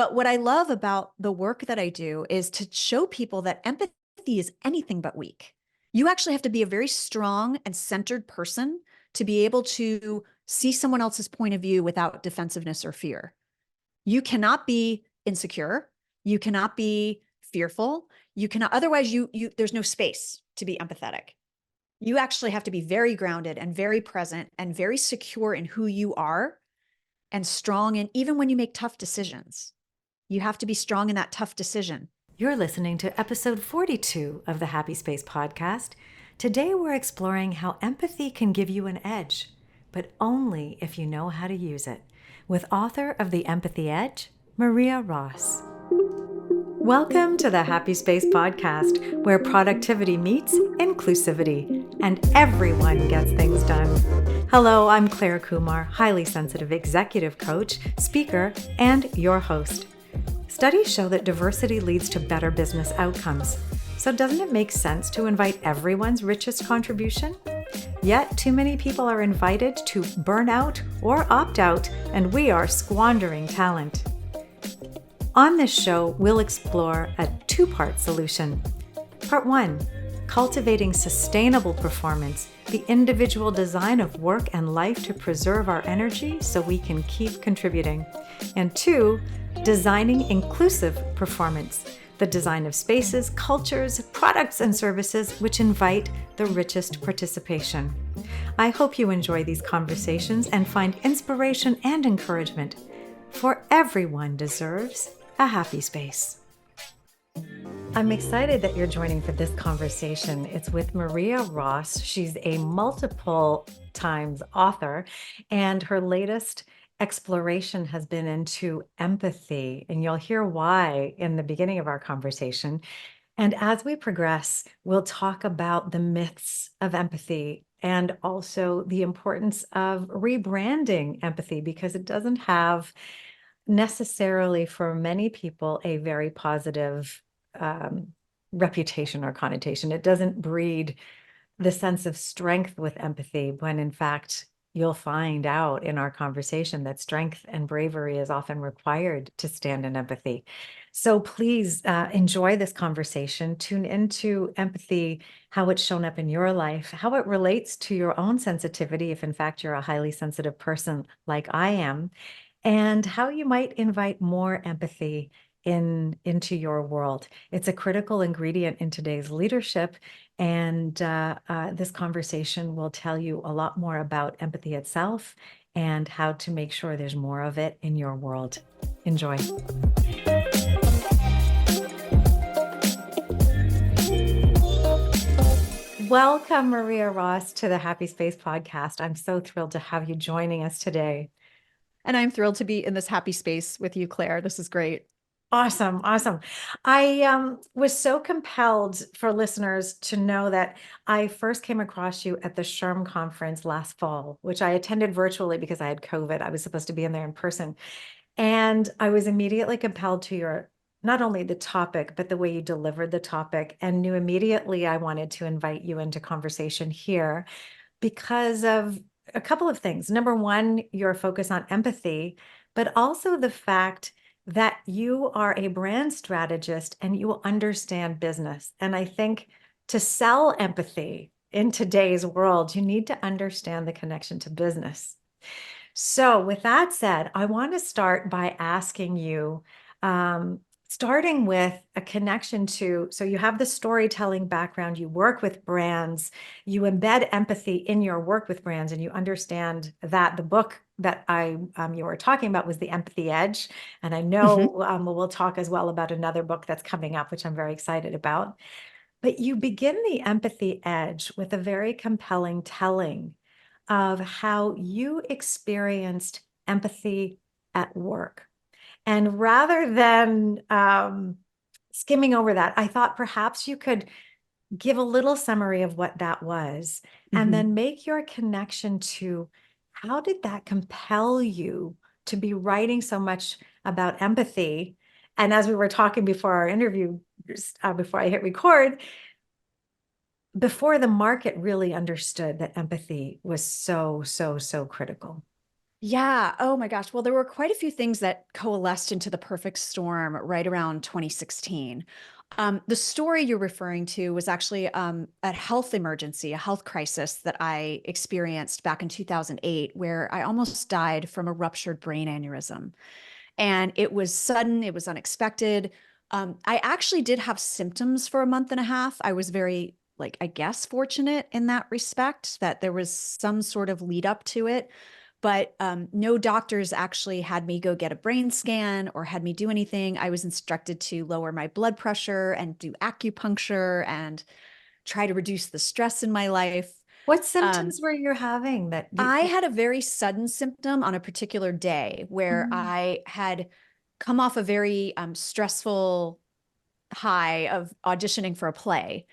But what I love about the work that I do is to show people that empathy is anything but weak. You actually have to be a very strong and centered person to be able to see someone else's point of view without defensiveness or fear. You cannot be insecure. You cannot be fearful. You cannot, otherwise there's no space to be empathetic. You actually have to be very grounded and very present and very secure in who you are and strong. And even when you make tough decisions, you have to be strong in that tough decision. You're listening to episode 42 of the Happy Space podcast. Today we're exploring how empathy can give you an edge, but only if you know how to use it, with author of The Empathy Edge, Maria Ross. Welcome to the Happy Space podcast, where productivity meets inclusivity and everyone gets things done. Hello, I'm Clare Kumar, highly sensitive executive coach, speaker, and your host. Studies show that diversity leads to better business outcomes. So doesn't it make sense to invite everyone's richest contribution? Yet too many people are invited to burn out or opt out, and we are squandering talent. On this show, we'll explore a two-part solution. Part 1, cultivating sustainable performance, the individual design of work and life to preserve our energy so we can keep contributing. And 2, designing inclusive performance, the design of spaces, cultures, products, and services which invite the richest participation. I hope you enjoy these conversations and find inspiration and encouragement, for everyone deserves a happy space. I'm excited that you're joining for this conversation. It's with Maria Ross. She's a multiple times author, and her latest exploration has been into empathy, and you'll hear why in the beginning of our conversation. And as we progress, we'll talk about the myths of empathy and also the importance of rebranding empathy, because it doesn't have necessarily for many people a very positive reputation or connotation. It doesn't breed the sense of strength with empathy, when in fact you'll find out in our conversation that strength and bravery is often required to stand in empathy. So please enjoy this conversation. Tune into empathy, how it's shown up in your life, how it relates to your own sensitivity, if in fact you're a highly sensitive person like I am, and how you might invite more empathy into your world. It's a critical ingredient in today's leadership, and this conversation will tell you a lot more about empathy itself and how to make sure there's more of it in your world. Enjoy. Welcome, Maria Ross, to the Happy Space podcast. I'm so thrilled to have you joining us today. And I'm thrilled to be in this happy space with you, Claire. This is great. Awesome. I was so compelled for listeners to know that I first came across you at the SHRM conference last fall, which I attended virtually because I had COVID. I was supposed to be in there in person. And I was immediately compelled to your, not only the topic, but the way you delivered the topic, and knew immediately I wanted to invite you into conversation here because of a couple of things. Number one, your focus on empathy, but also the fact that you are a brand strategist and you understand business. And I think to sell empathy in today's world, you need to understand the connection to business. So with that said, I want to start by asking you, starting with a connection to, so you have the storytelling background, you work with brands, you embed empathy in your work with brands, and you understand that the book that you were talking about was The Empathy Edge. And I know we'll talk as well about another book that's coming up, which I'm very excited about. But you begin The Empathy Edge with a very compelling telling of how you experienced empathy at work. And rather than skimming over that, I thought perhaps you could give a little summary of what that was, and then make your connection to how did that compel you to be writing so much about empathy. And as we were talking before our interview, before I hit record, before the market really understood that empathy was so critical. Yeah. Oh my gosh. Well, there were quite a few things that coalesced into the perfect storm right around 2016. The story you're referring to was actually a health emergency, a health crisis that I experienced back in 2008, where I almost died from a ruptured brain aneurysm. And it was sudden, it was unexpected. I actually did have symptoms for a month and a half. I was very, like, I guess, fortunate in that respect that there was some sort of lead up to it. But no doctors actually had me go get a brain scan or had me do anything. I was instructed to lower my blood pressure and do acupuncture and try to reduce the stress in my life. What Um, symptoms were you having that you? I had a very sudden symptom on a particular day where Mhm. I had come off a very stressful high of auditioning for a play.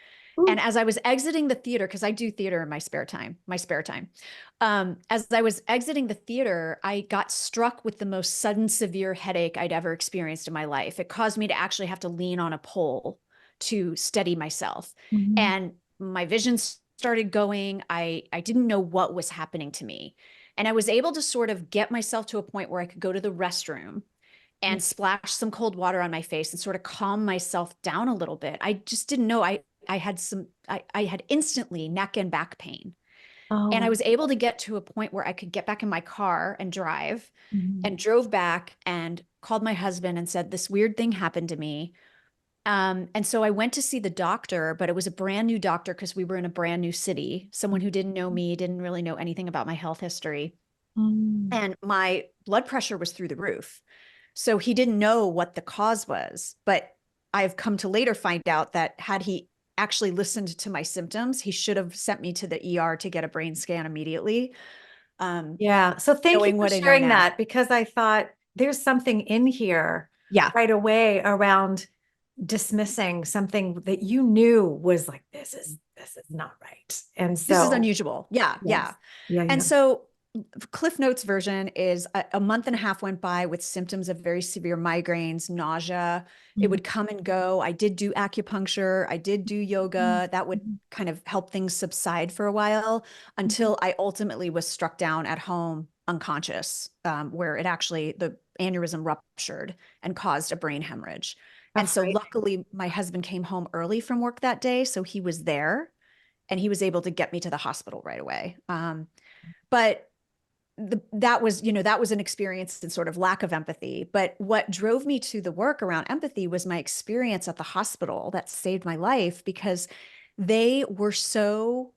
And Ooh. as I was exiting the theater, because I do theater in my spare time, as I was exiting the theater, I got struck with the most sudden severe headache I'd ever experienced in my life. It caused me to actually have to lean on a pole to steady myself. Mhm. And my vision started going. I didn't know what was happening to me. And I was able to sort of get myself to a point where I could go to the restroom Yeah. and splash some cold water on my face and sort of calm myself down a little bit. I just didn't know I had instantly neck and back pain. And I Oh. was able to get to a point where I could get back in my car and drive Mhm. and drove back and called my husband and said, this weird thing happened to me. And so I went to see the doctor, but it was a brand new doctor because we were in a brand new city, someone who didn't know me, didn't really know anything about my health history. Mhm. And my blood pressure was through the roof. So he didn't know what the cause was. But I've come to later find out that had he actually listened to my symptoms, he should have sent me to the ER to get a brain scan immediately, um, Yeah. So thank you knowing for what I know sharing now. that because I thought there's something in here Yeah, right away around dismissing something that you knew was like, this is not right. And this is so, unusual. Yeah, yeah. yes. Yeah, And yeah. so Cliff Notes version is a month and a half went by with symptoms of very severe migraines, nausea. It Mhm. would come and go. I did do acupuncture. I did do Mhm. yoga. That would Mhm. kind of help things subside for a while Mhm. until I ultimately was struck down at home unconscious, where it actually, the aneurysm ruptured and caused a brain hemorrhage. How And so frightening. luckily my husband came home early from work that day. So he was there and he was able to get me to the hospital right away. But that was, that was an experience in sort of lack of empathy. But what drove me to the work around empathy was my experience at the hospital that saved my life because they were so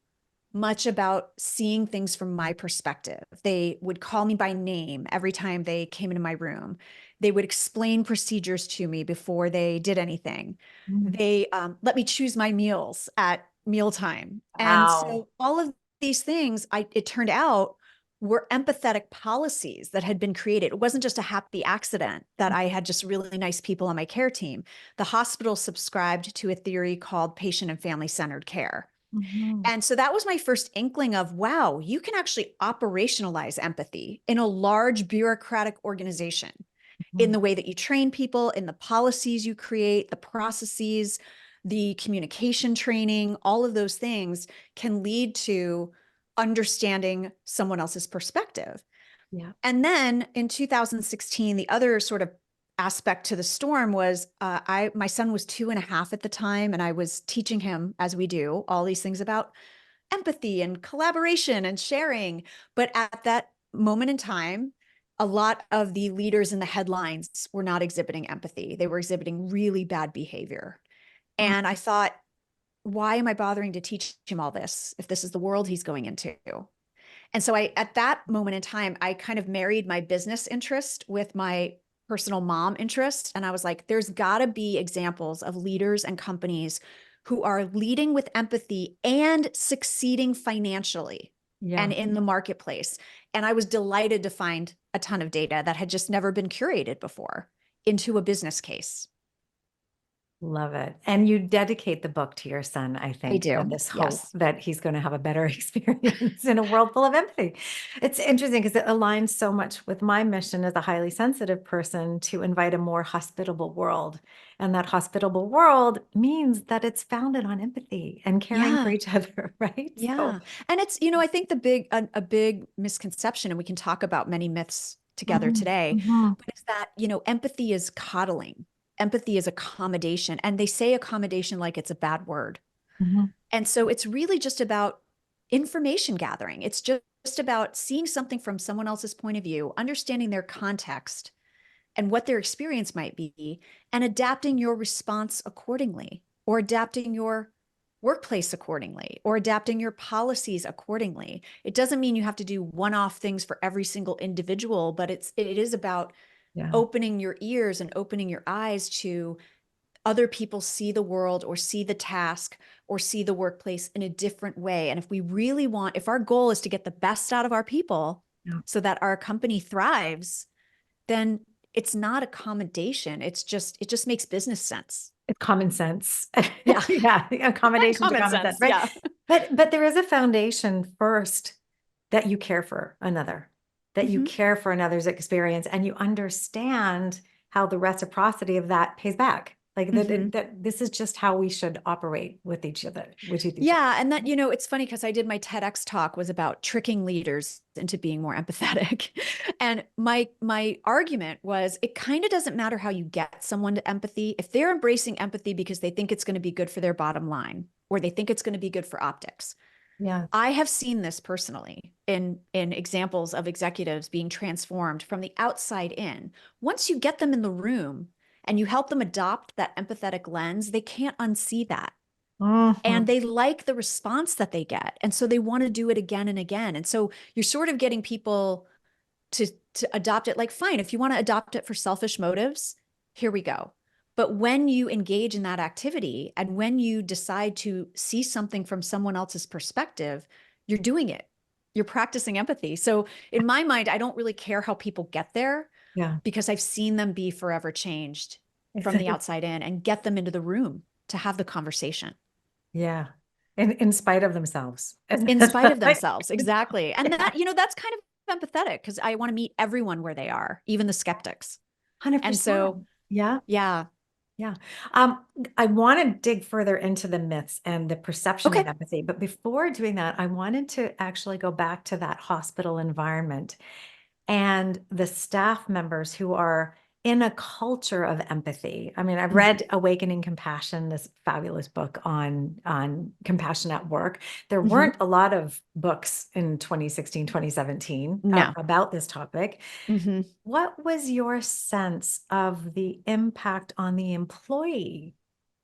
much about seeing things from my perspective. They would call me by name every time they came into my room. They would explain procedures to me before they did anything. Mhm. They let me choose my meals at mealtime. And Wow. so all of these things, it turned out, were empathetic policies that had been created. It wasn't just a happy accident that I had just really nice people on my care team. The hospital subscribed to a theory called patient and family centered care. Mhm. And so that was my first inkling of, wow, you can actually operationalize empathy in a large bureaucratic organization in Mhm. the way that you train people, in the policies you create, the processes, the communication training, all of those things can lead to understanding someone else's perspective. Yeah. And then in 2016, the other sort of aspect to the storm was my son was 2.5 at the time, and I was teaching him, as we do, all these things about empathy and collaboration and sharing. But at that moment in time, a lot of the leaders in the headlines were not exhibiting empathy. They were exhibiting really bad behavior. And I thought, why am I bothering to teach him all this if this is the world he's going into? And so at that moment in time, I kind of married my business interest with my personal mom interest. And I was like, there's got to be examples of leaders and companies who are leading with empathy and succeeding financially and Yeah. in the marketplace. And I was delighted to find a ton of data that had just never been curated before into a business case. Love it. And you dedicate the book to your son, I I think, with do. this hope Yes. that he's going to have a better experience in a world full of empathy. It's interesting because it aligns so much with my mission as a highly sensitive person to invite a more hospitable world. And that hospitable world means that it's founded on empathy and caring for Yeah. each other, right? So, Yeah. And it's, I think a big misconception, and we can talk about many myths together mhm, today, mhm, but is that, empathy is coddling. Empathy is accommodation. And they say accommodation like it's a bad word. mhm. And so it's really just about information gathering. It's just about seeing something from someone else's point of view, understanding their context and what their experience might be, and adapting your response accordingly, or adapting your workplace accordingly, or adapting your policies accordingly. It doesn't mean you have to do one-off things for every single individual, but it is about Yeah. opening your ears and opening your eyes to other people see the world or see the task or see the workplace in a different way. And if our goal is to get the best out of our people Yeah. so that our company thrives, then it's not accommodation. It just makes business sense. It's common sense. Yeah. Yeah, And accommodation to common common sense, sense. right? Yeah. But there is a foundation first that you care for another, that you Hmm. care for another's experience, and you understand how the reciprocity of that pays back. Like Hmm. that this is just how we should operate with each other. Yeah. And that, it's funny because I did my TEDx talk was about tricking leaders into being more empathetic. And my argument was it kind of doesn't matter how you get someone to empathy. If they're embracing empathy because they think it's going to be good for their bottom line or they think it's going to be good for optics. Yeah. I have seen this personally in examples of executives being transformed from the outside in. Once you get them in the room and you help them adopt that empathetic lens, they can't unsee that. And Mhm. they like the response that they get. And so they want to do it again and again. And so you're sort of getting people to adopt it. Like, fine, if you want to adopt it for selfish motives, here we go. But when you engage in that activity and when you decide to see something from someone else's perspective, you're doing it. You're practicing empathy. So in my mind, I don't really care how people get there Yeah. because I've seen them be forever changed It's from a, the outside in and get them into the room to have the conversation yeah. In spite of themselves. in spite of themselves. Exactly. And Yeah. that, that's kind of empathetic because I want to meet everyone where they are, even the skeptics. And 100%. so, Yeah. yeah. Yeah. Um, I want to dig further into the myths and the perception of Okay. empathy. But before doing that, I wanted to actually go back to that hospital environment and the staff members who are in a culture of empathy. I mean, I've Mhm. read Awakening Compassion, this fabulous book on compassion at work. There Mhm. weren't a lot of books in 2016, 2017 No. about this topic. Mhm. What was your sense of the impact on the employee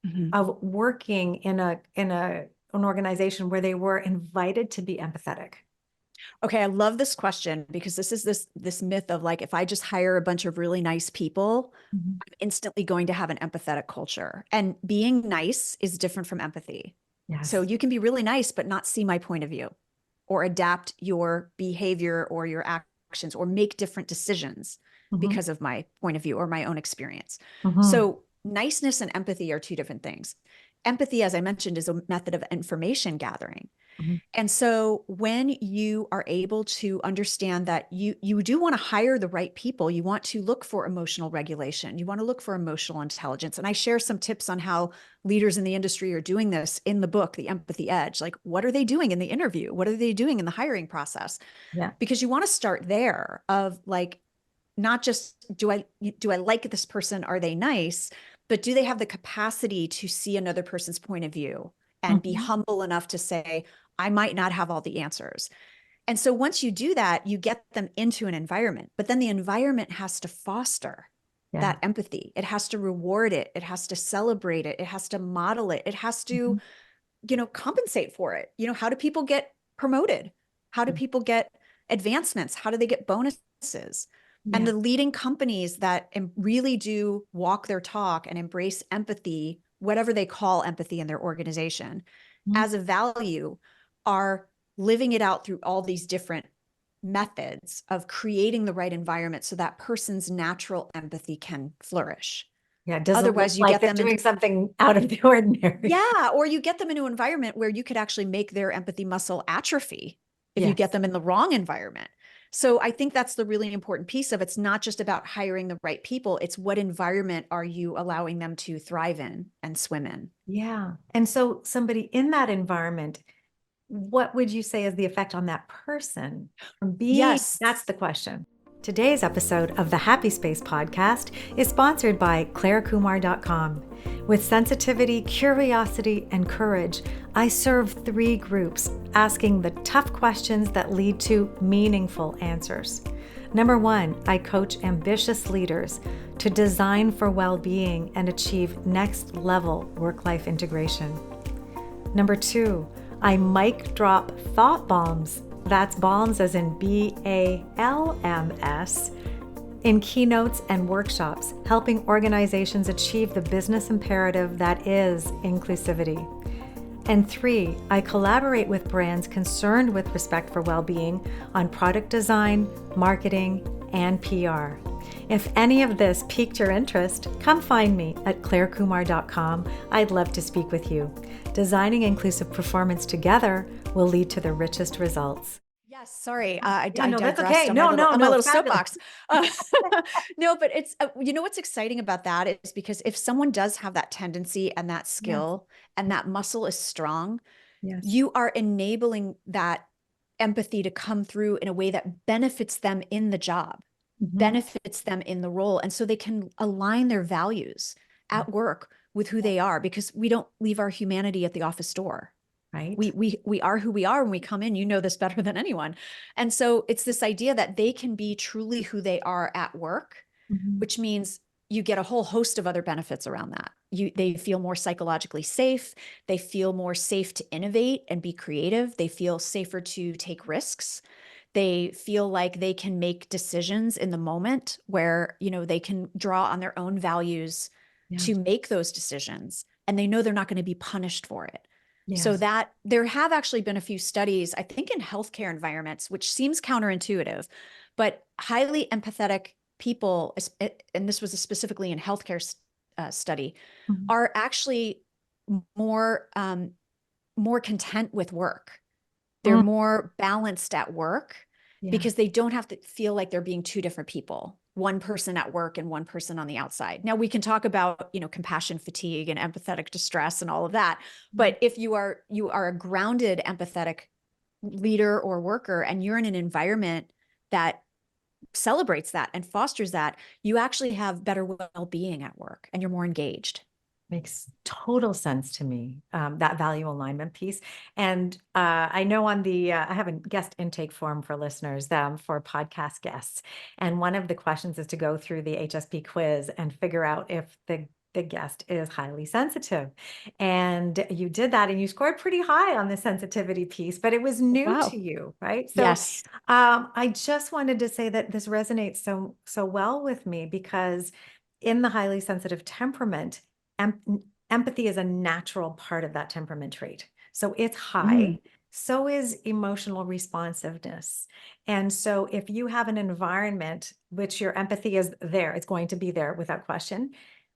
Mhm. of working in an organization where they were invited to be empathetic? Okay, I love this question because this is this myth of like if I just hire a bunch of really nice people, Mhm. I'm instantly going to have an empathetic culture. And being nice is different from empathy. So Yes. you can be really nice but not see my point of view or adapt your behavior or your actions or make different decisions Mhm. because of my point of view or my own experience. Mhm. So niceness and empathy are two different things. Empathy, as I mentioned, is a method of information gathering. Mhm. And so when you are able to understand that you do want to hire the right people, you want to look for emotional regulation, you want to look for emotional intelligence. And I share some tips on how leaders in the industry are doing this in the book, The Empathy Edge. Like, what are they doing in the interview? What are they doing in the hiring process? Yeah. Because you want to start there of like not just do I like this person? Are they nice? But do they have the capacity to see another person's point of view and be Mhm. humble enough to say, I might not have all the answers. And so once you do that, you get them into an environment, but then the environment has to foster Yeah. that empathy. It has to reward it. It has to celebrate it. It has to model it. It has to Mhm. compensate for it. How do people get promoted? How do people get advancements? How do they get bonuses? And Yeah. the leading companies that really do walk their talk and embrace empathy, whatever they call empathy in their organization, Mhm. as a value, are living it out through all these different methods of creating the right environment so that person's natural empathy can flourish. Yeah, it doesn't look Otherwise, you like get they're them in, doing something out of the ordinary. yeah, or you get them into an environment where you could actually make their empathy muscle atrophy if you get Yes. them in the wrong environment. So I think that's the really important piece of it's not just about hiring the right people, it's what environment are you allowing them to thrive in and swim in. Yeah. And so somebody in that environment, what would you say is the effect on that person from being? Yes. That's the question. Today's episode of the Happy Space podcast is sponsored by ClareKumar.com. With sensitivity, curiosity, and courage, I serve 3 groups asking the tough questions that lead to meaningful answers. Number 1, I coach ambitious leaders to design for well-being and achieve next-level work-life integration. Number 2, I mic drop thought bombs. That's bombs as in BALMS in keynotes and workshops, helping organizations achieve the business imperative that is inclusivity. And 3, I collaborate with brands concerned with respect for well-being on product design, marketing, and PR. If any of this piqued your interest, come find me at clarekumar.com. I'd love to speak with you. Designing inclusive performance together will lead to the richest results. Yes, sorry, Yeah, I no, that's digressed okay. on No, no, my no, little fabulous. soapbox. Uh, no, but it's you know what's exciting about that is because if someone does have that tendency and that Yes, skill and that muscle is strong, yes. you are enabling that empathy to come through in a way that benefits them in the job, Mhm. benefits them in the role, and so they can align their values at work with who they are because we don't leave our humanity at the office door. Right? We are who we are when we come in. You know this better than anyone. And so it's this idea that they can be truly who they are at work, Mhm. which means you get a whole host of other benefits around that. They feel more psychologically safe. They feel more safe to innovate and be creative. They feel safer to take risks. They feel like they can make decisions in the moment where, they can draw on their own values to Yes, make those decisions and they know they're not going to be punished for it. So yes. that there have actually been a few studies, I think in healthcare environments, which seems counterintuitive, but highly empathetic people, and this was specifically in healthcare study, Mhm. are actually more more content with work. They're Mm, more balanced at work yes. because they don't have to feel like they're being two different people, one person at work and one person on the outside. Now we can talk about, compassion fatigue and empathetic distress and all of that. Yeah. But if you are a grounded empathetic leader or worker and you're in an environment that celebrates that and fosters that, you actually have better well-being at work and you're more engaged. Makes total sense to me, that value alignment piece. And I know on I have a guest intake form for listeners, for podcast guests. And one of the questions is to go through the HSP quiz and figure out if the guest is highly sensitive. And you did that and you scored pretty high on the sensitivity piece, but it was new to Wow. you, right? So Yes. I just wanted to say that this resonates so well with me because in the highly sensitive temperament, em- empathy is a natural part of that temperament trait. So it's Mm. high. So is emotional responsiveness. And so if you have an environment which your empathy is there, it's going to be there without question,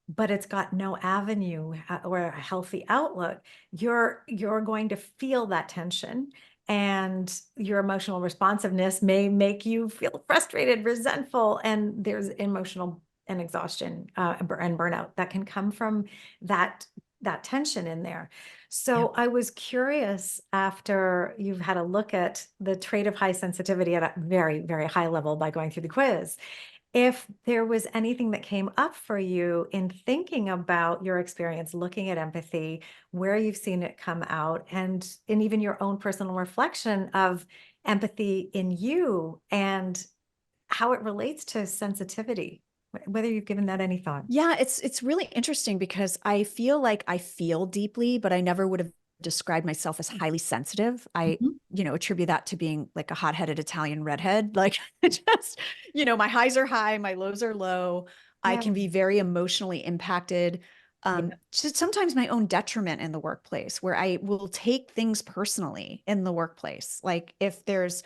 but it's got no avenue or a healthy outlook, you're going to feel that tension. And your emotional responsiveness may make you feel frustrated, resentful, and there's emotional and exhaustion and burnout that can come from that tension in there. Yeah. So I was curious, after you've had a look at the trait of high sensitivity at a very, very high level by going through the quiz, if there was anything that came up for you in thinking about your experience looking at empathy, where you've seen it come out, and in even your own personal reflection of empathy in you and how it relates to sensitivity, whether you've given that any thought. Yeah, it's really interesting because I feel like I feel deeply, but I never would have described myself as highly sensitive. I, Mhm. attribute that to being like a hot-headed Italian redhead. Like just, my highs are high, my lows are low. I Yeah. can be very emotionally impacted. Yeah. Just sometimes my own detriment in the workplace where I will take things personally in the workplace. Like if there's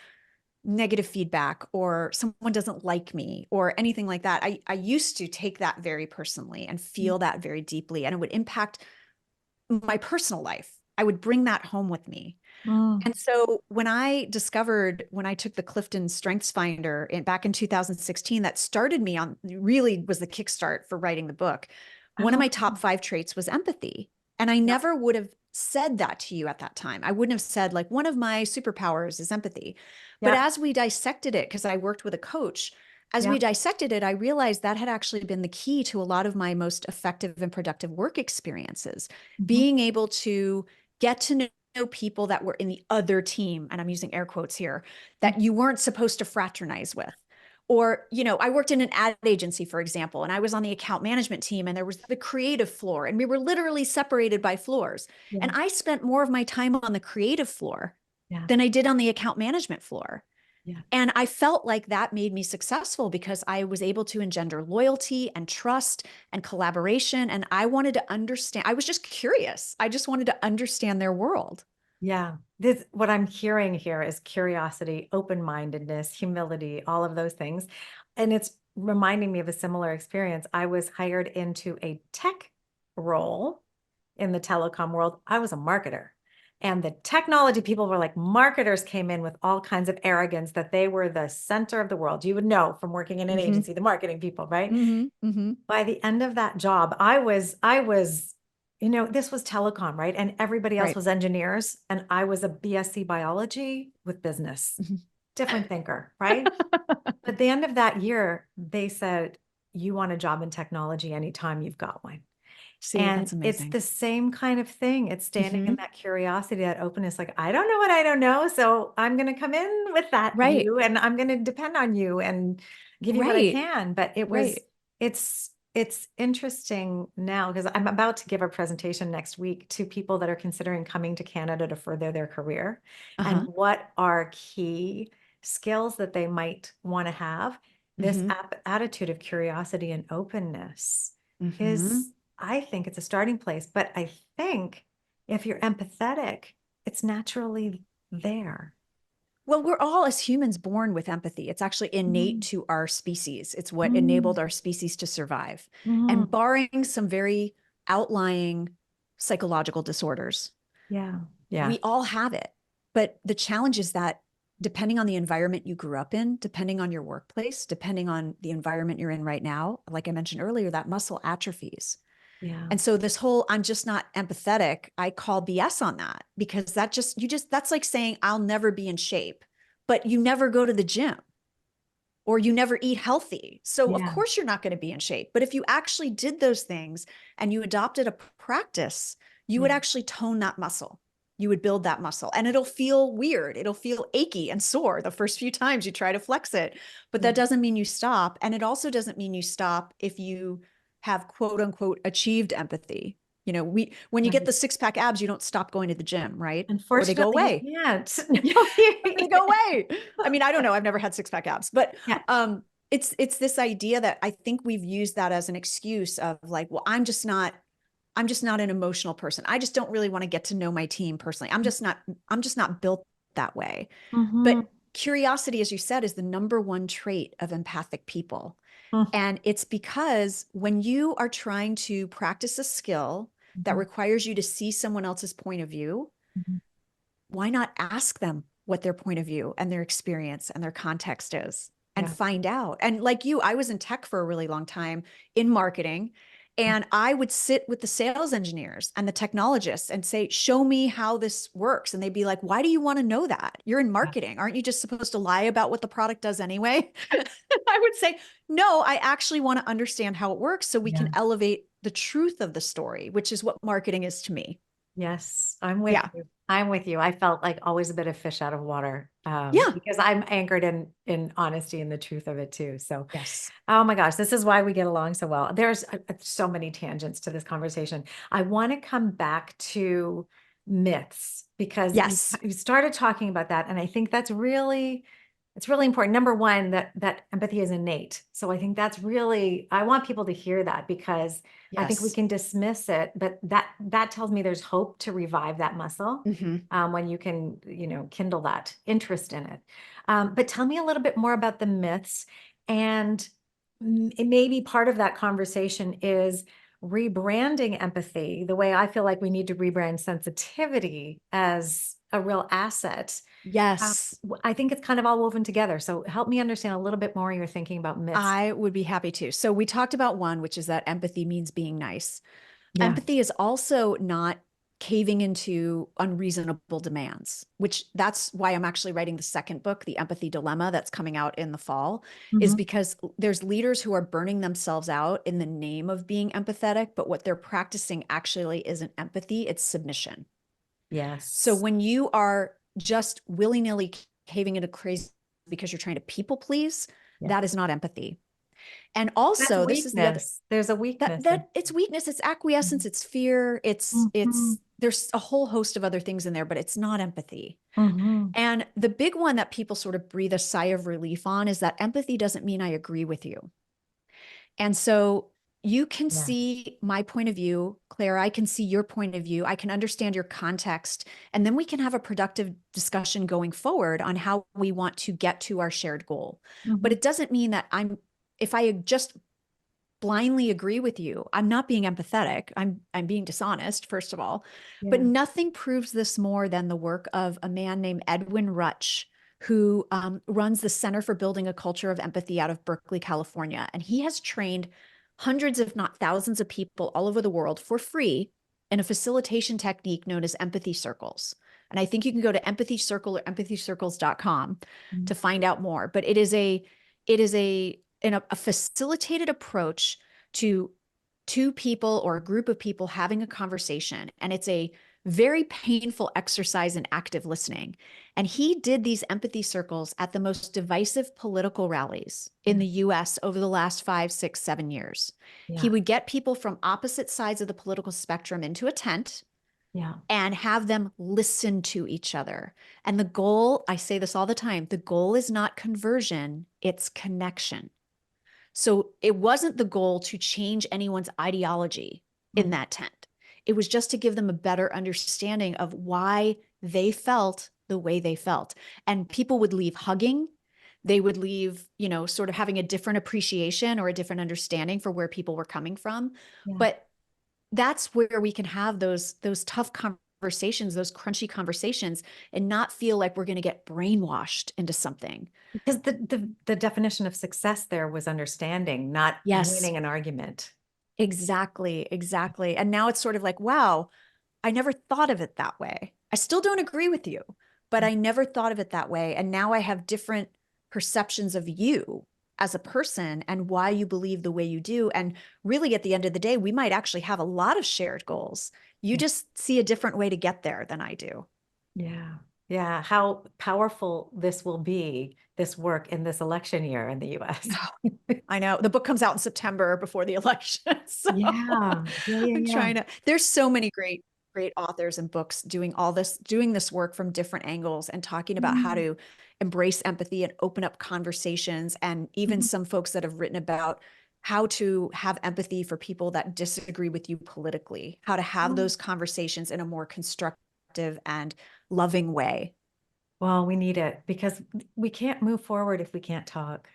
negative feedback or someone doesn't like me or anything like that, I used to take that very personally and feel that very deeply, and it would impact my personal life. I would bring that home with me. Mm. And so when I took the Clifton Strengths Finder back in 2016, that started me on, really was the kickstart for writing the book. One of Oh, my top 5 traits was empathy. And I yeah. never would have said that to you at that time. I wouldn't have said, like, one of my superpowers is empathy. But Yeah. as we dissected it, because I worked with a coach, as Yeah. we dissected it, I realized that had actually been the key to a lot of my most effective and productive work experiences. Mhm. Being able to get to know people that were in the other team, and I'm using air quotes here, that you weren't supposed to fraternize with. Or, I worked in an ad agency, for example, and I was on the account management team, and there was the creative floor, and we were literally separated by floors. And Yeah. I spent more of my time on the creative floor Yeah. than I did on the account management floor. Yeah. And I felt like that made me successful because I was able to engender loyalty and trust and collaboration. And I wanted to understand, I was just curious. I just wanted to understand their world. Yeah. This, what I'm hearing here is curiosity, open-mindedness, humility, all of those things. And it's reminding me of a similar experience. I was hired into a tech role in the telecom world. I was a marketer. And the technology people were like, marketers came in with all kinds of arrogance that they were the center of the world. You would know from working in an Mm-hmm. agency, the marketing people, right? Mm-hmm. Mm-hmm. By the end of that job, this was telecom, right? And everybody else Right. was engineers. And I was a BSc biology with business, Mm-hmm. different thinker, right? At the end of that year, they said, you want a job in technology anytime you've got one. See, And that's it's amazing. the same kind of thing. It's standing in Mm-hmm. that curiosity, that openness, like, I don't know what I don't know. So I'm going to come in with that Right. view and I'm going to depend on you and give you what I Right. can. But Right. it's interesting now because I'm about to give a presentation next week to people that are considering coming to Canada to further their career and Uh-huh. what are key skills that they might want to have. This Mm-hmm. attitude of curiosity and openness Mm-hmm. is, I think it's a starting place, but I think if you're empathetic, it's naturally there. Well, we're all, as humans, born with empathy. It's actually innate Mm, to our species. It's what mm, enabled our species to survive. And mm. barring some very outlying psychological disorders, Yeah, yeah, we all have it. But the challenge is that depending on the environment you grew up in, depending on your workplace, depending on the environment you're in right now, like I mentioned earlier, that muscle atrophies. yeah, And so this whole I'm just not empathetic, I call BS on that, because that's like saying I'll never be in shape, but you never go to the gym or you never eat healthy. So of yeah, course you're not going to be in shape. But if you actually did those things and you adopted a practice, you would yeah, actually tone that muscle. You would build that muscle, and it'll feel weird. It'll feel achy and sore the first few times you try to flex it. But yeah, that doesn't mean you stop. And it also doesn't mean you stop if you have quote unquote achieved empathy. When you get right. the 6-pack abs, you don't stop going to the gym, right? Or they go Unfortunately, away. you can't. No, Or they go away. I mean, I don't know. I've never had 6-pack abs, but yeah, it's this idea that I think we've used that as an excuse of like, well, I'm just not an emotional person. I just don't really want to get to know my team personally. I'm just not built that way. hmm, But curiosity, as you said, is the number one trait of empathic people. And it's because when you are trying to practice a skill that requires you to see someone else's point of view, why not ask them what their point of view and their experience and their context is and yeah, find out? And like you, I was in tech for a really long time in marketing. And I would sit with the sales engineers and the technologists and say, show me how this works. And they'd be like, why do you want to know that? You're in yeah, marketing. Aren't you just supposed to lie about what the product does anyway? I would say, no, I actually want to understand how it works so we yeah. can elevate the truth of the story, which is what marketing is to me. Yes, I'm with Yeah. you. I'm with you. I felt like always a bit of fish out of water, Yeah. because I'm anchored in honesty and the truth of it too. So, Yes. oh my gosh, this is why we get along so well. There's so many tangents to this conversation. I want to come back to myths because Yes. you started talking about that, and I think that's really It's really important. Number one, that empathy is innate. So I think that's really, I want people to hear that because I think we Yes. can dismiss it, but that tells me there's hope to revive that muscle Hmm. when you can, kindle that interest in it. But tell me a little bit more about the myths, and maybe part of that conversation is rebranding empathy the way I feel like we need to rebrand sensitivity as a real asset. Yes. I think it's kind of all woven together. So help me understand a little bit more you're thinking about myths. I would be happy to. So we talked about one, which is that empathy means being nice. Yeah. Empathy is also not caving into unreasonable demands, which that's why I'm actually writing the second book, The Empathy Dilemma, that's coming out in the fall, is Hmm. because there's leaders who are burning themselves out in the name of being empathetic, but what they're practicing actually isn't empathy, it's submission. So Yes. when you are just willy-nilly caving into crazy because you're trying to people please, Yeah. that is not empathy. And That's also, this is the other weakness. There's a that weakness in. that it's weakness, it's acquiescence, it's fear, Hmm. it's there's a whole host of other things in there, but it's not empathy. Hmm. And the big one that people sort of breathe a sigh of relief on is that empathy doesn't mean I agree with you. And so you can Yeah. see my point of view, Claire, I can see your point of view, I can understand your context, and then we can have a productive discussion going forward on how we want to get to our shared goal. But Hmm. it doesn't mean that if I just blindly agree with you, I'm not being empathetic. I'm being dishonest, first of all. But Yeah. nothing proves this more than the work of a man named Edwin Rutsch, who runs the Center for Building a Culture of Empathy out of Berkeley, California. And he has trained hundreds, if not thousands, of people all over the world for free in a facilitation technique known as empathy circles. And I think you can go to empathycircle or empathyscircles.com to find out more. But it is a facilitated approach to two people or a group of people having a conversation. And it's a very painful exercise in active listening. And he did these empathy circles at the most divisive political rallies in Yeah. the US over the last 5, 6, 7 years. He Yeah. would get people from opposite sides of the political spectrum into a tent Yeah. and have them listen to each other. And the goal, I say this all the time, the goal is not conversion, it's connection. So it wasn't the goal to change anyone's ideology in Mhm. that tent. It was just to give them a better understanding of why they felt the way they felt. And people would leave hugging. They would leave, sort of having a different appreciation or a different understanding for where people were coming from. Yeah. But that's where we can have those tough conversations, those crunchy conversations, and not feel like we're going to get brainwashed into something. Because the definition of success there was understanding, not Yes, winning an argument. exactly, exactly. And now it's sort of like, wow, I never thought of it that way. I still don't agree with you, but I never thought of it that way. And now I have different perceptions of you as a person and why you believe the way you do. And really, at the end of the day, we might actually have a lot of shared goals. You Yeah. just see a different way to get there than I do. Yeah. Yeah. How powerful this will be, this work in this election year in the US. I know the book comes out in September before the election. So Yeah. Yeah. Yeah. I'm Yeah. trying to, there's so many great authors and books doing this work from different angles and talking about how Mm. to embrace empathy and open up conversations. And even Mhm. some folks that have written about how to have empathy for people that disagree with you politically, how to have those conversations in a more constructive and loving way. Well, we need it because we can't move forward if we can't talk,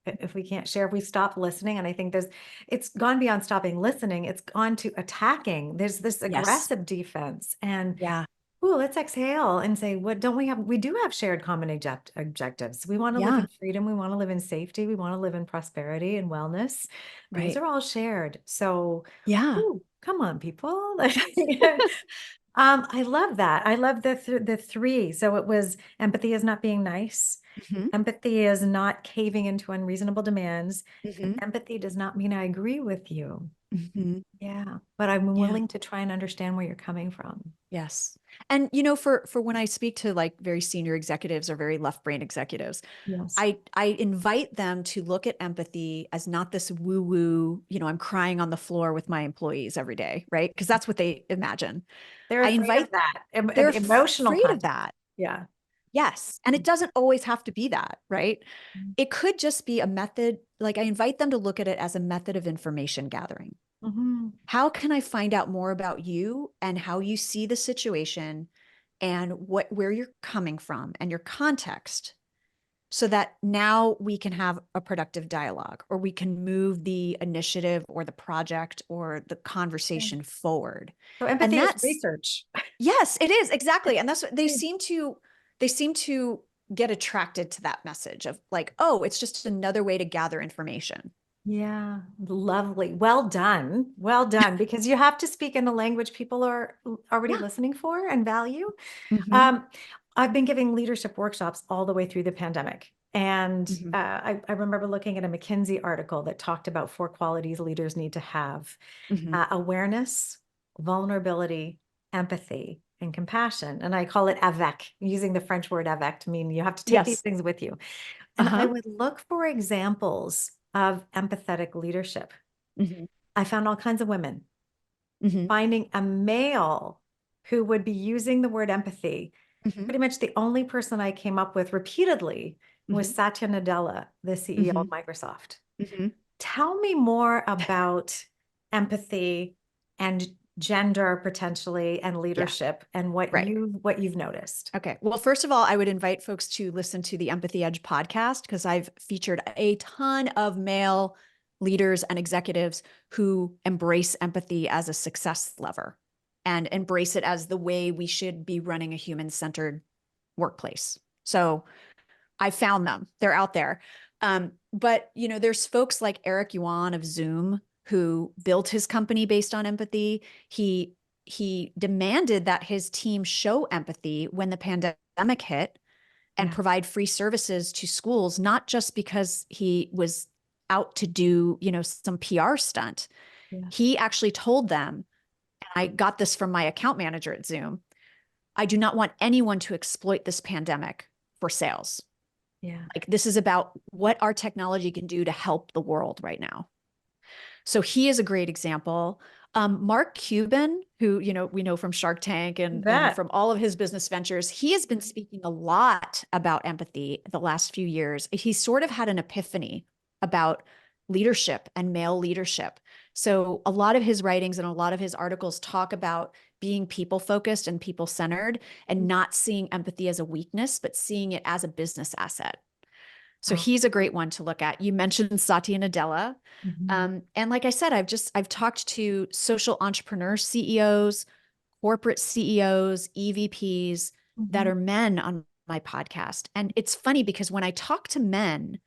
if we can't share, if we stop listening. And I think it's gone beyond stopping listening, it's gone to attacking. There's this Yes. aggressive defense. And Yeah. ooh, let's exhale and say, what don't we have? We do have shared common objectives. We want to live Yeah. in freedom. We want to live in safety. We want to live in prosperity and wellness. Those Right. are all shared. So, Yeah. ooh, come on, people. I love that. I love the three. So it was empathy is not being nice. Hmm. Empathy is not caving into unreasonable demands. And Hmm. empathy does not mean I agree with you. Hmm. Yeah, but I'm Yeah. willing to try and understand where you're coming from. Yes. And for when I speak to like very senior executives or very left brain executives, Yes. I invite them to look at empathy as not this woo woo, I'm crying on the floor with my employees every day, right? Because that's what they imagine. They're I afraid of invite that They're emotional afraid of content. that. Yeah. Yes. And it doesn't always have to be that, right? It could just be a method. Like I invite them to look at it as a method of information gathering. Mhm. How can I find out more about you and how you see the situation and where you're coming from and your context so that now we can have a productive dialogue or we can move the initiative or the project or the Yeah. conversation forward. So And empathy is that's, research. yes, it is exactly. And that's what Yeah. they seem to get attracted to that message of like, oh, it's just another way to gather information. Yeah, lovely. Well done. Well done. Because you have to speak in the language people are already Yeah. listening for and value. Hmm. Um, I've been giving leadership workshops all the way through the pandemic. And Hmm. I remember looking at a McKinsey article that talked about 4 qualities leaders need to have: Hmm. awareness, vulnerability, empathy, and compassion. And I call it avec, using the French word avec to mean you have to take these Yes. things with you. And I Uh-huh. would look for examples of empathetic leadership. Hmm. I found all kinds of women. Hmm. Finding a male who would be using the word empathy, Hmm. pretty much the only person I came up with repeatedly was Hmm. Satya Nadella, the CEO Hmm. of Microsoft. Hmm. Tell me more about empathy and gender potentially and Yeah, leadership and right. what you've noticed. Okay. Well, first of all, I would invite folks to listen to the Empathy Edge podcast because I've featured a ton of male leaders and executives who embrace empathy as a success lever and embrace it as the way we should be running a human-centered workplace. So I found them. They're out there. But there's folks like Eric Yuan of Zoom who built his company based on empathy. He demanded that his team show empathy when the pandemic hit and Yeah. provide free services to schools, not just because he was out to do, some PR stunt. Yeah. He actually told them, and I got this from my account manager at Zoom, I do not want anyone to exploit this pandemic for sales. Yeah. Like this is about what our technology can do to help the world right now. So he is a great example. Mark Cuban, who we know from Shark Tank You and bet. from all of his business ventures, he has been speaking a lot about empathy the last few years. He sort of had an epiphany about leadership and male leadership. So a lot of his writings and a lot of his articles talk about being people focused and people centered and not seeing empathy as a weakness, but seeing it as a business asset. So Oh. he's a great one to look at. You mentioned Satya Nadella. Mhm. And like I said, I've talked to social entrepreneur CEOs, corporate CEOs, EVPs that Mhm. are men on my podcast. And it's funny because when I talk to men,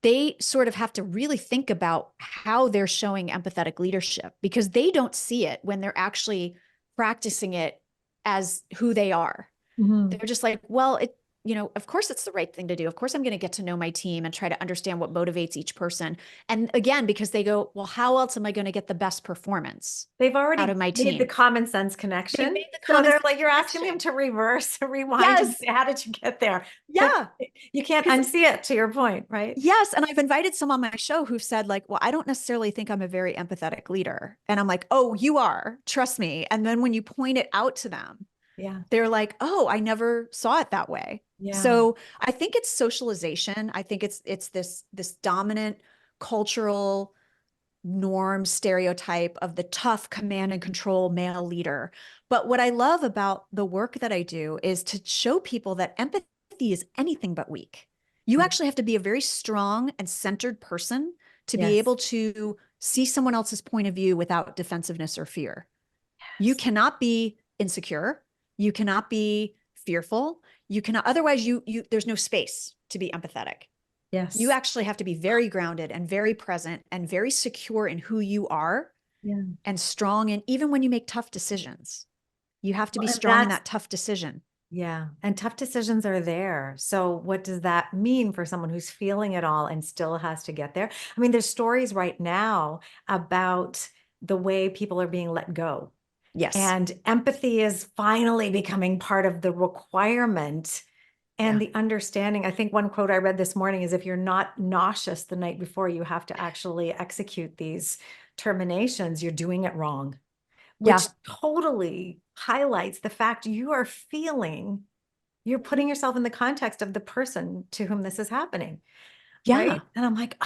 they sort of have to really think about how they're showing empathetic leadership because they don't see it when they're actually practicing it as who they are. Mhm. They're just like, well, of course it's the right thing to do. Of course, I'm going to get to know my team and try to understand what motivates each person. And again, because they go, well, how else am I going to get the best performance They've out already of my made the team? common sense They've connection. made the So common they're sense like, you're asking them connection. to reverse, rewind, and Yes. say, how did you get there? But Yeah. you can't Because unsee it, to your point, right? yes. And I've invited some on my show who've said, like, well, I don't necessarily think I'm a very empathetic leader. And I'm like, oh, you are. Trust me. And then when you point it out to them, Yeah. they're like, oh, I never saw it that way. Yeah. So I think it's socialization. I think it's this dominant cultural norm stereotype of the tough command and control male leader. But what I love about the work that I do is to show people that empathy is anything but weak. You Yeah. actually have to be a very strong and centered person to be Yes. able to see someone else's point of view without defensiveness or fear. You Yes. cannot be insecure. You cannot be fearful. You cannot, otherwise there's no space to be empathetic. You Yes. actually have to be very grounded and very present and very secure in who you are Yeah. and strong. And even when you make tough decisions, you have to Well, be and strong in that's, that tough decision. yeah. And tough decisions are there. So what does that mean for someone who's feeling it all and still has to get there? I mean, there's stories right now about the way people are being let go. Yes. And empathy is finally becoming part of the requirement and Yeah. the understanding. I think one quote I read this morning is, if you're not nauseous the night before you have to actually execute these terminations, you're doing it wrong, which Yeah. totally highlights the fact you are feeling you're putting yourself in the context of the person to whom this is happening. Yeah. Right? And I'm like,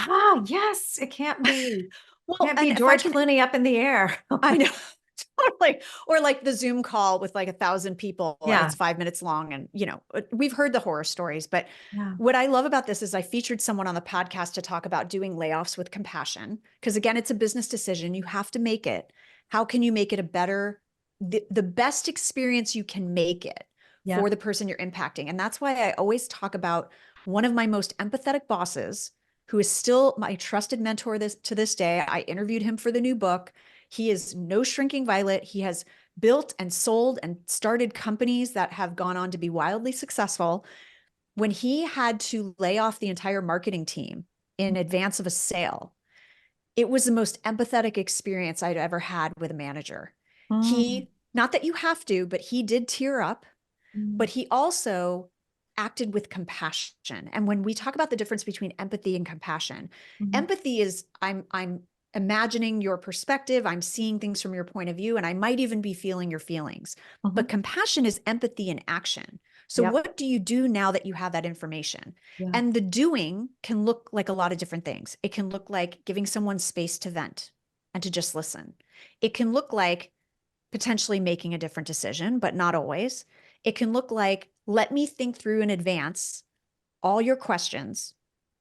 yes, it Well, can't and be if I George can, Clooney up in the air. I know. Totally. Or like the Zoom call with like 1,000 people and Yeah. it's 5 minutes long. And, we've heard the horror stories, but Yeah. what I love about this is I featured someone on the podcast to talk about doing layoffs with compassion. Because again, it's a business decision. You have to make it. How can you make it the best experience you can make it Yeah. for the person you're impacting? And that's why I always talk about one of my most empathetic bosses, who is still my trusted mentor to this day. I interviewed him for the new book. He is no shrinking violet. He has built and sold and started companies that have gone on to be wildly successful. When he had to lay off the entire marketing team in advance of a sale, it was the most empathetic experience I'd ever had with a manager. Mm, Not that you have to, but he did tear up, mm, but he also acted with compassion. And when we talk about the difference between empathy and compassion, mhm, empathy is I'm imagining your perspective, I'm seeing things from your point of view, and I might even be feeling your feelings. But mhm. compassion is empathy in action. So Yep. what do you do now that you have that information? Yeah. And the doing can look like a lot of different things. It can look like giving someone space to vent and to just listen. It can look like potentially making a different decision, but not always. It can look like, let me think through in advance all your questions,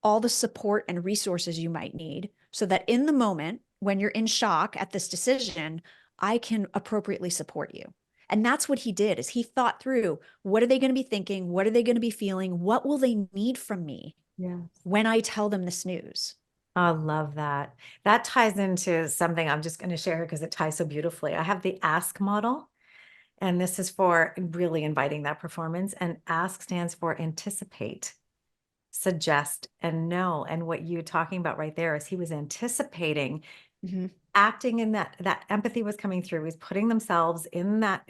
all the support and resources you might need, so that in the moment when you're in shock at this decision, I can appropriately support you. And that's what he did, is he thought through, what are they going to be thinking? What are they going to be feeling? What will they need from me Yes. when I tell them this news? I love that. That ties into something I'm just going to share because it ties so beautifully. I have the ask model, and this is for really inviting that performance. And ask stands for anticipate, suggest, and know. And what you're talking about right there is he was anticipating, Mm-hmm. acting in that empathy was coming through. He's putting himself in that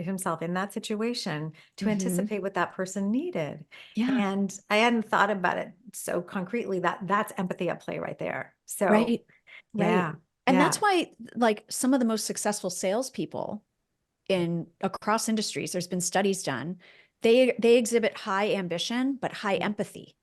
situation to Mm-hmm. anticipate what that person needed. Yeah. And I hadn't thought about it so concretely, that's empathy at play right there. So Right. Right. yeah, And yeah, that's why, like, some of the most successful salespeople in across industries, there's been studies done, they exhibit high ambition but high yeah, empathy,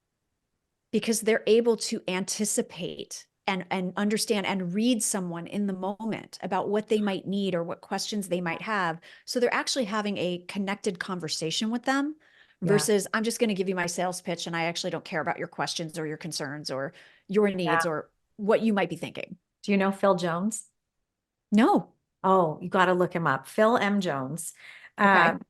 because they're able to anticipate and understand and read someone in the moment about what they might need or what questions they might have. So they're actually having a connected conversation with them, yeah, versus I'm just going to give you my sales pitch and I actually don't care about your questions or your concerns or your yeah. needs or what you might be thinking. Do you know Phil Jones? No. Oh, you got to look him up. Phil M. Jones. Okay. Um,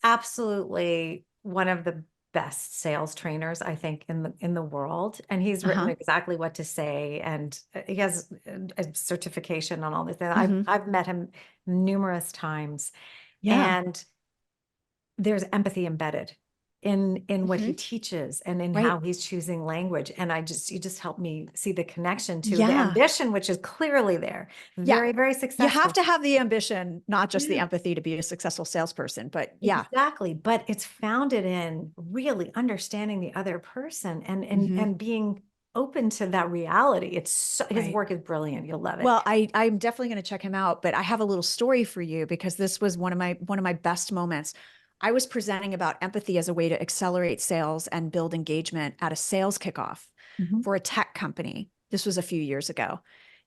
Absolutely one of the best sales trainers, I think, in the world. And he's written Uh-huh. exactly what to say. And he has a certification on all this. And Hmm. I've met him numerous times. Yeah. And there's empathy embedded in what he Hmm. teaches and in how Right. he's choosing language. And you just helped me see the connection to the Yeah. ambition, which is clearly there. Yeah. Very, very You have successful. to have the ambition, not just the Yeah. empathy to be a successful salesperson. But yeah. Exactly, but it's founded in really understanding the other person Hmm. and being open to that reality. His Right. work is brilliant. You'll love it. Well, I'm definitely going to check him out, but I have a little story for you, because this was one of my best moments. I was presenting about empathy as a way to accelerate sales and build engagement at a sales kickoff Mhm. for a tech company. This was a few years ago.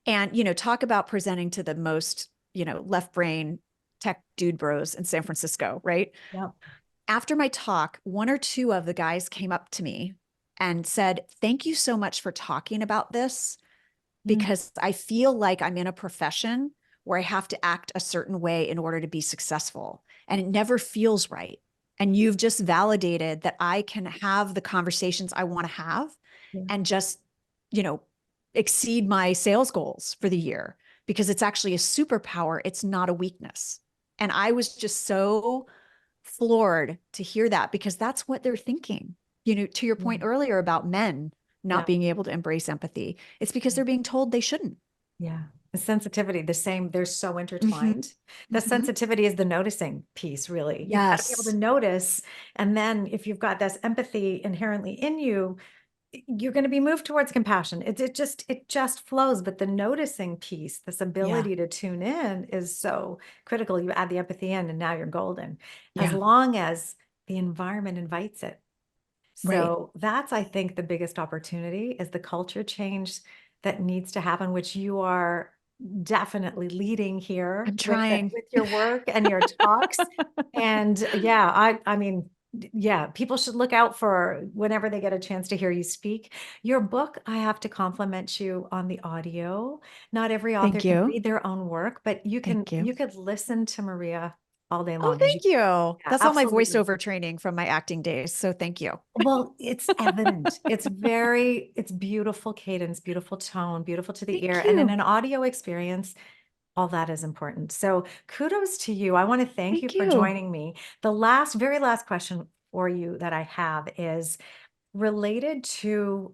And, talk about presenting to the most, left brain tech dude bros in San Francisco, right? Yep. After my talk, one or two of the guys came up to me and said, "Thank you so much for talking about this, Mm, because I feel like I'm in a profession where I have to act a certain way in order to be successful. And it never feels right. And you've just validated that I can have the conversations I want to have yeah, and just, you know, exceed my sales goals for the year, because it's actually a superpower. It's not a weakness." And I was just so floored to hear that, because that's what they're thinking. To your yeah, point earlier about men not yeah, being able to embrace empathy, it's because they're being told they shouldn't. yeah. The sensitivity, the same, they're so Hmm. intertwined. The Hmm. sensitivity is the noticing piece, really. You've got to be able to Yes. notice. And then if you've got this empathy inherently in you, you're going to be moved towards compassion. It just flows. But the noticing piece, this Yeah. ability to tune in, is so critical. You add the empathy in, and now you're golden. As Yeah. long as the environment invites it. Right. So that's, I think, the biggest opportunity is the culture change that needs to happen, which you are definitely leading here I'm with trying. with your work and your talks. And yeah, I mean, yeah, people should look out for whenever they get a chance to hear you speak. Your book, I have to compliment you on the audio. Not every author Thank can you. read their own work, but Thank you. you could listen to Maria all day Oh, long as you. thank you. Yeah, That's all my absolutely. voiceover training from my acting days. So thank you. Well, it's evident. It's beautiful cadence, beautiful tone, beautiful to the ear. Thank And in you. an audio experience, all that is important. So kudos to you. I want to thank you Thank for you. joining me. The very last question for you that I have is related to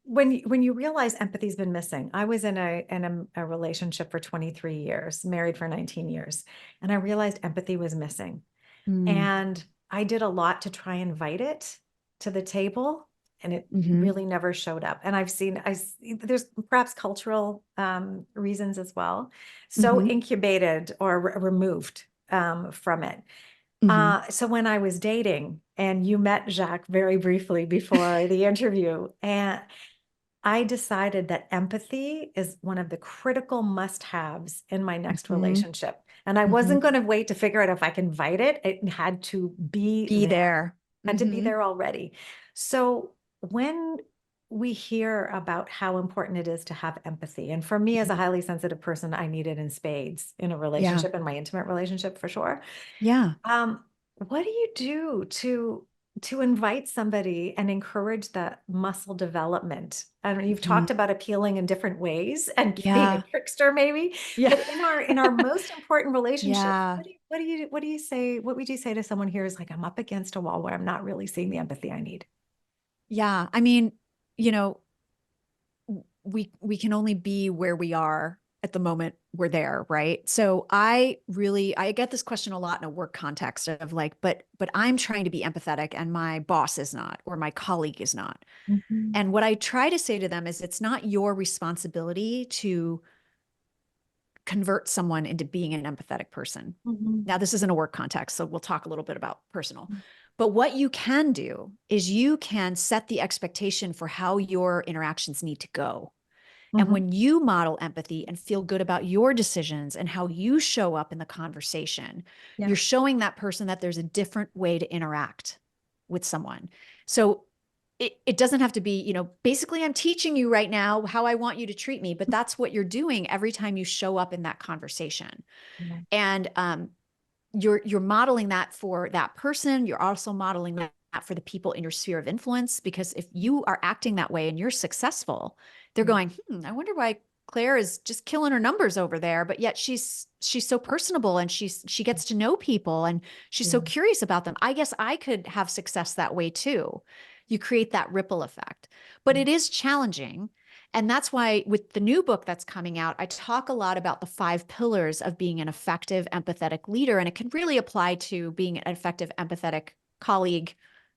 when you realize empathy's been missing. I was in a relationship for 23 years, married for 19 years, and I realized empathy was missing. Mm, And I did a lot to try and invite it to the table, and it hmm. really never showed up. And there's perhaps cultural reasons as well. So Hmm. incubated or removed from it. Hmm. So when I was dating, and you met Jacques very briefly before the interview, and I decided that empathy is one of the critical must-haves in my next Hmm. relationship. And I Hmm. wasn't going to wait to figure out if I can invite it. It had to be Be there, there. had to be Hmm. there already. So when we hear about how important it is to have empathy, and for me as a highly sensitive person, I need it in spades in a Yeah. relationship, in my intimate relationship for sure. Yeah. What do you do to invite somebody and encourage that muscle development? I mean, you've Hmm. talked about appealing in different ways and being a Yeah. trickster, maybe. Yeah. But in our most important relationships, Yeah. what do you say? What would you say to someone here who's like, I'm up against a wall where I'm not really seeing the empathy I need? Yeah. I mean, you know, we can only be where we are at the moment we're there, right? So I get this question a lot in a work context of like, but I'm trying to be empathetic and my boss is not, or my colleague is not. Mhm, And what I try to say to them is it's not your responsibility to convert someone into being an empathetic person. mhm, Now, this isn't a work context, so we'll talk a little bit about personal. But what you can do is you can set the expectation for how your interactions need to go. And mhm. when you model empathy and feel good about your decisions and how you show up in the conversation, Yeah. you're showing that person that there's a different way to interact with someone. So it doesn't have to be, basically, I'm teaching you right now how I want you to treat me, but that's what you're doing every time you show up in that conversation. Yeah. And you're modeling that for that person. You're also modeling that for the people in your sphere of influence, because if you are acting that way and you're successful, they're going, I wonder why Claire is just killing her numbers over there, but yet she's so personable and she gets to know people and she's so Yeah. curious about them. I guess I could have success that way too. You create that ripple effect. But it is challenging. And that's why with the new book that's coming out, I talk a lot about the 5 pillars of being an effective, empathetic leader. And it can really apply to being an effective, empathetic colleague,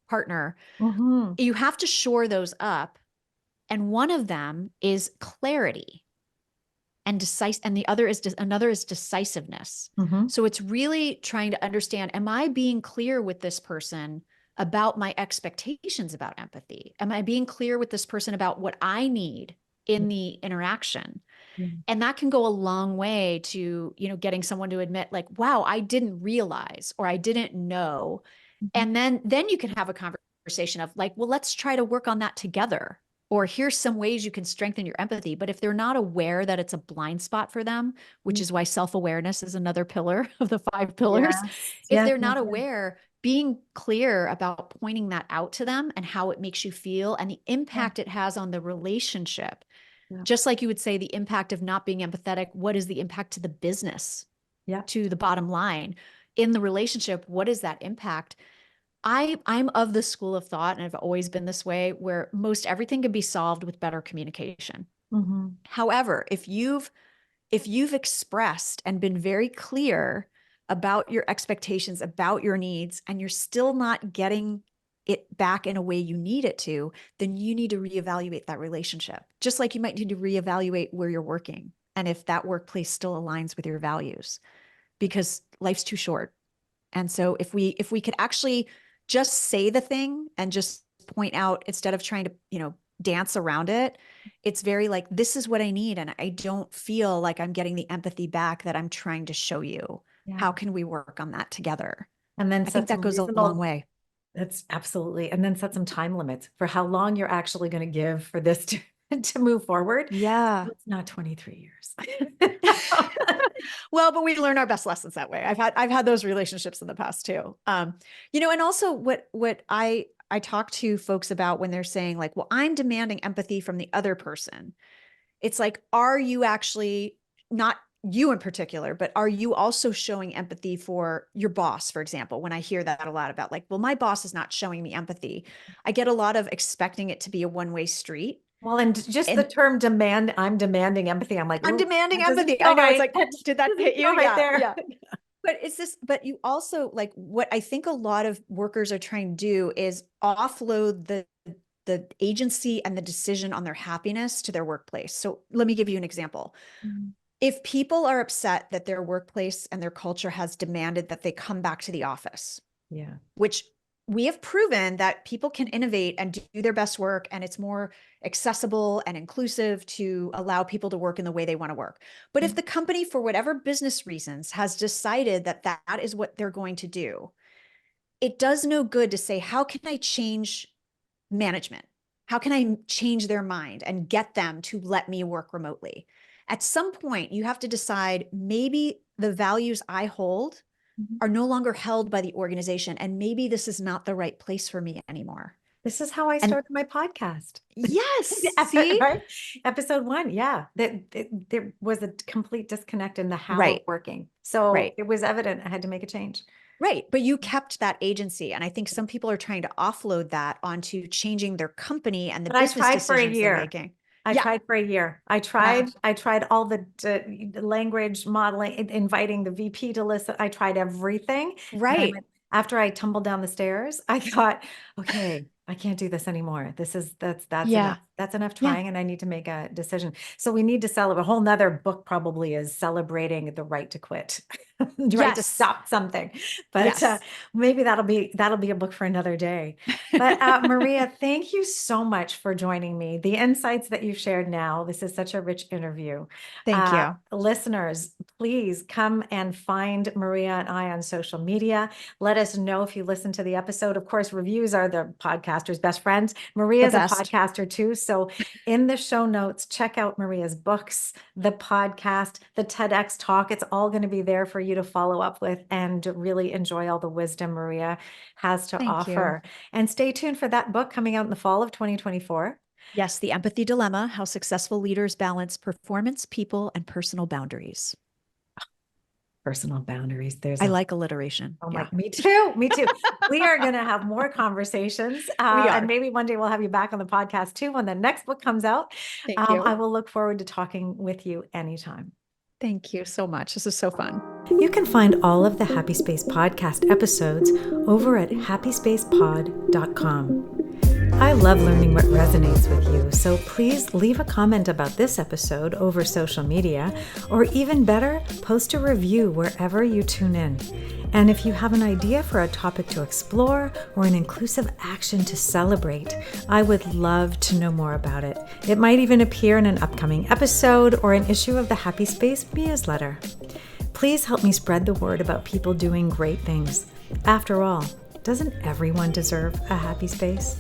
partner. Mhm, You have to shore those up. And one of them is clarity and the other is another is decisiveness. mhm. So it's really trying to understand, am I being clear with this person about my expectations about empathy? Am I being clear with this person about what I need in the interaction? Yeah. And that can go a long way to, getting someone to admit like, wow, I didn't realize or I didn't know. Mhm. And then you can have a conversation of like, well, let's try to work on that together. Or here's some ways you can strengthen your empathy. But if they're not aware that it's a blind spot for them, which Yeah. is why self-awareness is another pillar of the 5 pillars, Yes. if Yes. they're Yes. not Yes. aware, being clear about pointing that out to them and how it makes you feel and the Yeah. impact it has on the relationship. Yeah. Just like you would say the impact of not being empathetic, what is the impact to the business, Yeah. to the bottom line? In the relationship, what is that impact? I'm of the school of thought, and I've always been this way, where most everything can be solved with better communication. Mhm. However, if you've expressed and been very clear about your expectations, about your needs, and you're still not getting it back in a way you need it to, then you need to reevaluate that relationship. Just like you might need to reevaluate where you're working and if that workplace still aligns with your values, because life's too short. And so if we could actually just say the thing and just point out instead of trying to, dance around it, it's very like, this is what I need. And I don't feel like I'm getting the empathy back that I'm trying to show you. Yeah. How can we work on that together? And then I think set that some goes a long reasonable, way. that's absolutely, and then set some time limits for how long you're actually going to give for this to move forward. Yeah. It's not 23 years. Well, but we learn our best lessons that way. I've had those relationships in the past too. And also what I talk to folks about when they're saying like, well, I'm demanding empathy from the other person. It's like, are you actually, not you in particular, but are you also showing empathy for your boss, for example? When I hear that a lot about like, well, my boss is not showing me empathy. I get a lot of expecting it to be a one-way street. Well, and just the And term demand, I'm demanding empathy. I'm like, I'm ooh, demanding that doesn't empathy. I feel know. It's right. like, That did that doesn't hit you? feel right Yeah. there. Yeah. But you also like what I think a lot of workers are trying to do is offload the agency and the decision on their happiness to their workplace. So let me give you an example. Mhm. If people are upset that their workplace and their culture has demanded that they come back to the office, Yeah. which we have proven that people can innovate and do their best work, and it's more accessible and inclusive to allow people to work in the way they want to work. But if Mhm. the company, for whatever business reasons, has decided that that is what they're going to do, it does no good to say, how can I change management? How can I change their mind and get them to let me work remotely? At some point, you have to decide maybe the values I hold Mhm. are no longer held by the organization, and maybe this is not the right place for me anymore. This is how I And started my podcast. yes, see? Right? Episode 1. Yeah. There was a complete disconnect in the how of Right, working. So right, it was evident I had to make a change. right. But you kept that agency. And I think some people are trying to offload that onto changing their company and the But I business tried for a decisions they're year. making. I Yeah, tried for a year. yeah, I tried all the language modeling, inviting the VP to listen. I tried everything. And I right. went, after I tumbled down the stairs, I thought, okay, I can't do this anymore. That's enough. Yeah, That's enough yeah. trying, and I need to make a decision. So we need to celebrate. A whole nother book probably is celebrating the right to quit, the right to Yes, stop something. But yes. maybe that'll be a book for another day. But Maria, thank you so much for joining me. The insights that you've shared now, this is such a rich interview. Thank you. Listeners, please come and find Maria and I on social media. Let us know if you listen to the episode. Of course, reviews are the podcaster's best friends. The Maria's a best. podcaster too. So in the show notes, check out Maria's books, the podcast, the TEDx talk. It's all going to be there for you to follow up with and really enjoy all the wisdom Maria has to Thank you. offer. And stay tuned for that book coming out in the fall of 2024. Yes, The Empathy Dilemma: How Successful Leaders Balance Performance, People, and Personal Boundaries. Personal boundaries. There's I a like alliteration. Oh my, Yeah, me too. Me too. We are going to have more conversations. we And are. maybe one day we'll have you back on the podcast too when the next book comes out. Thank I you. will look forward to talking with you anytime. Thank you so much. This is so fun. You can find all of the Happy Space podcast episodes over at happyspacepod.com. I love learning what resonates with you, so please leave a comment about this episode over social media, or even better, post a review wherever you tune in. And if you have an idea for a topic to explore or an inclusive action to celebrate, I would love to know more about it. It might even appear in an upcoming episode or an issue of the Happy Space newsletter. Please help me spread the word about people doing great things. After all, doesn't everyone deserve a happy space?